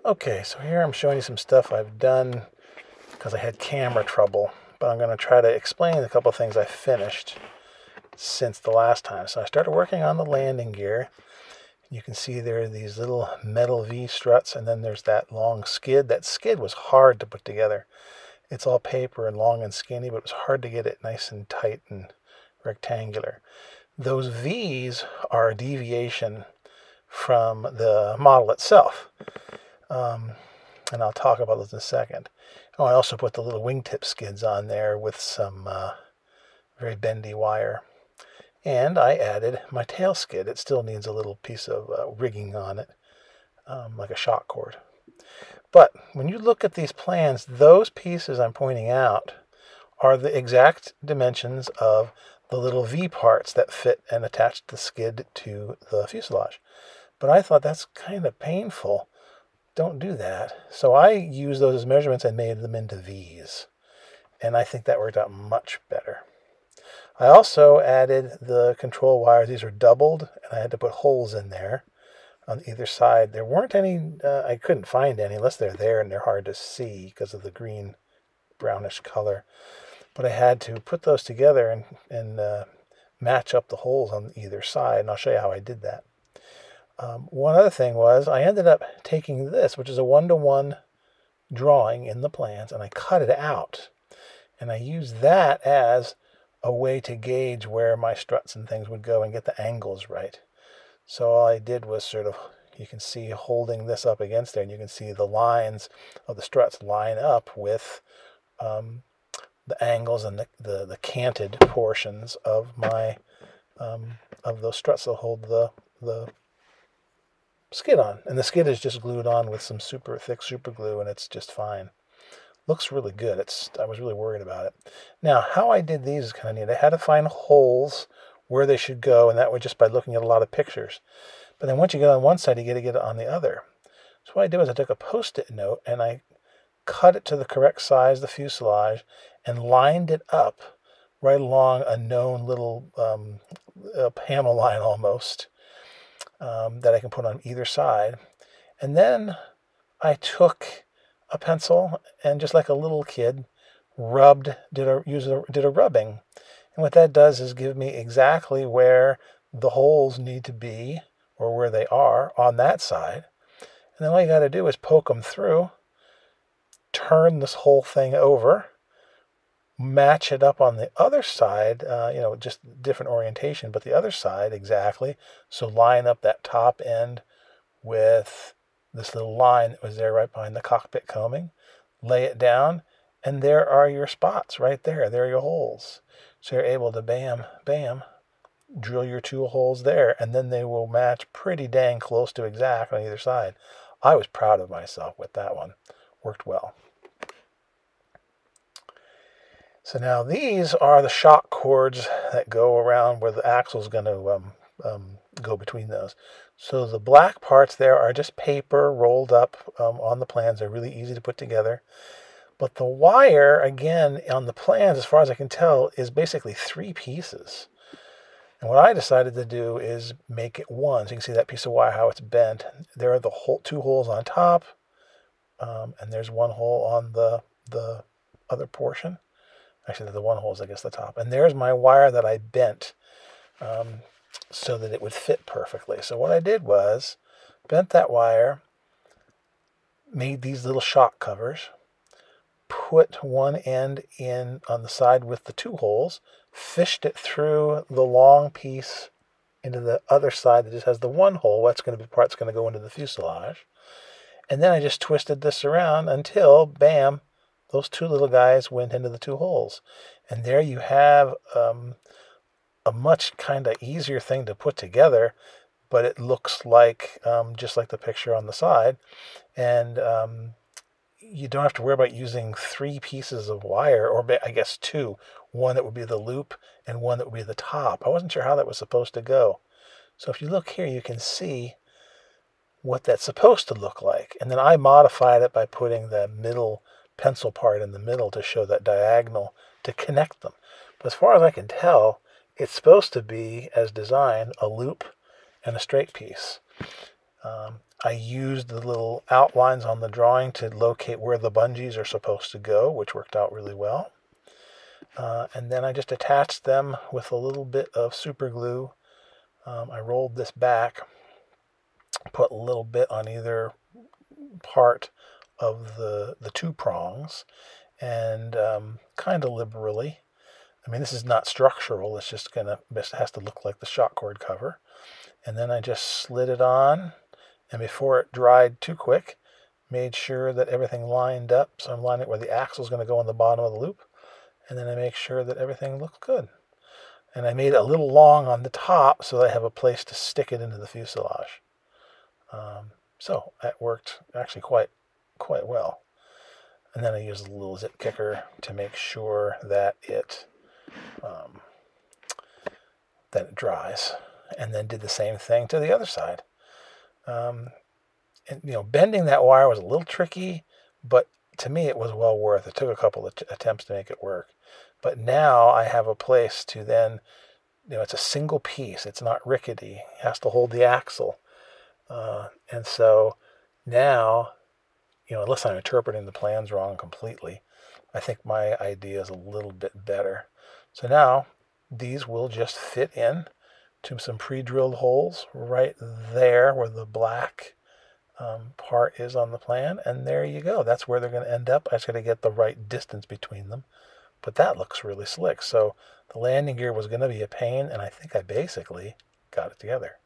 Okay, so here I'm showing you some stuff I've done because I had camera trouble, but I'm going to try to explain a couple of things I finished since the last time. So I started working on the landing gear. You can see there are these little metal V struts, and then there's that long skid. That skid was hard to put together. It's all paper and long and skinny, but it was hard to get it nice and tight and rectangular. Those V's are a deviation from the model itself. And I'll talk about those in a second. Oh, I also put the little wingtip skids on there with some very bendy wire. And I added my tail skid. It still needs a little piece of rigging on it, like a shock cord. But when you look at these plans, those pieces I'm pointing out are the exact dimensions of the little V parts that fit and attach the skid to the fuselage. But I thought that's kind of painful. Don't do that. So I used those as measurements and made them into V's. And I think that worked out much better. I also added the control wires. These are doubled, and I had to put holes in there on either side. There weren't any, I couldn't find any unless they're there and they're hard to see because of the green brownish color. But I had to put those together and match up the holes on either side, and I'll show you how I did that. One other thing was I ended up taking this, which is a 1-to-1 drawing in the plans, and I cut it out. And I used that as a way to gauge where my struts and things would go and get the angles right. So all I did was sort of, you can see holding this up against there, and you can see the lines of the struts line up with the angles and the canted portions of my of those struts that hold the skid on. And the skid is just glued on with some super thick super glue, and it's just fine. Looks really good. I was really worried about it. Now, how I did these is kind of neat. I had to find holes where they should go, and that was just by looking at a lot of pictures. But then once you get on one side, you got to get it on the other. So what I did was I took a Post-it note and I cut it to the correct size, the fuselage, and lined it up right along a known little panel line almost that I can put on either side. And then I took a pencil and, just like a little kid, did a rubbing. And what that does is give me exactly where the holes need to be, or where they are on that side. And then all you got to do is poke them through, turn this whole thing over, match it up on the other side, just different orientation, but the other side exactly. So line up that top end with this little line that was there right behind the cockpit combing, lay it down, and there are your spots right there. There are your holes. So you're able to bam, bam, drill your 2 holes there, and then they will match pretty dang close to exact on either side. I was proud of myself with that one. Worked well. So now these are the shock cords that go around where the axle is going to go between those. So the black parts there are just paper rolled up on the plans. They're really easy to put together. But the wire, again, on the plans, as far as I can tell, is basically 3 pieces. And what I decided to do is make it one. So you can see that piece of wire, how it's bent. There are the 2 holes on top, and there's 1 hole on the other portion. Actually, the 1 hole is, I guess, the top. And there's my wire that I bent so that it would fit perfectly. So what I did was bent that wire, made these little shock covers, put one end in on the side with the 2 holes, fished it through the long piece into the other side that just has the 1 hole. That's going to be the part that's going to go into the fuselage. And then I just twisted this around until, bam, those 2 little guys went into the 2 holes. And there you have a much kind of easier thing to put together, but it looks like just like the picture on the side. And you don't have to worry about using 3 pieces of wire, or I guess 2. One that would be the loop and one that would be the top. I wasn't sure how that was supposed to go. So if you look here, you can see what that's supposed to look like. And then I modified it by putting the middle pencil part in the middle to show that diagonal to connect them. But as far as I can tell, it's supposed to be, as designed, a loop and a straight piece. I used the little outlines on the drawing to locate where the bungees are supposed to go, which worked out really well. And then I just attached them with a little bit of super glue. I rolled this back, put a little bit on either part of the two prongs, and kind of liberally. I mean, this is not structural. It's just has to look like the shock cord cover. And then I just slid it on, and before it dried too quick, made sure that everything lined up. So I'm lining it where the axle is going to go on the bottom of the loop, and then I make sure that everything looks good. And I made it a little long on the top so that I have a place to stick it into the fuselage. So that worked actually quite well. And then I used a little zip kicker to make sure that it dries, and then did the same thing to the other side. And bending that wire was a little tricky, but to me it was well worth it. It took a couple of attempts to make it work. But now I have a place to then, it's a single piece. It's not rickety. It has to hold the axle. And so now, unless I'm interpreting the plans wrong completely, I think my idea is a little bit better. So now these will just fit in to some pre-drilled holes right there where the black part is on the plan, and there you go. That's where they're going to end up. I just got to get the right distance between them, but that looks really slick. So the landing gear was going to be a pain, and I think I basically got it together.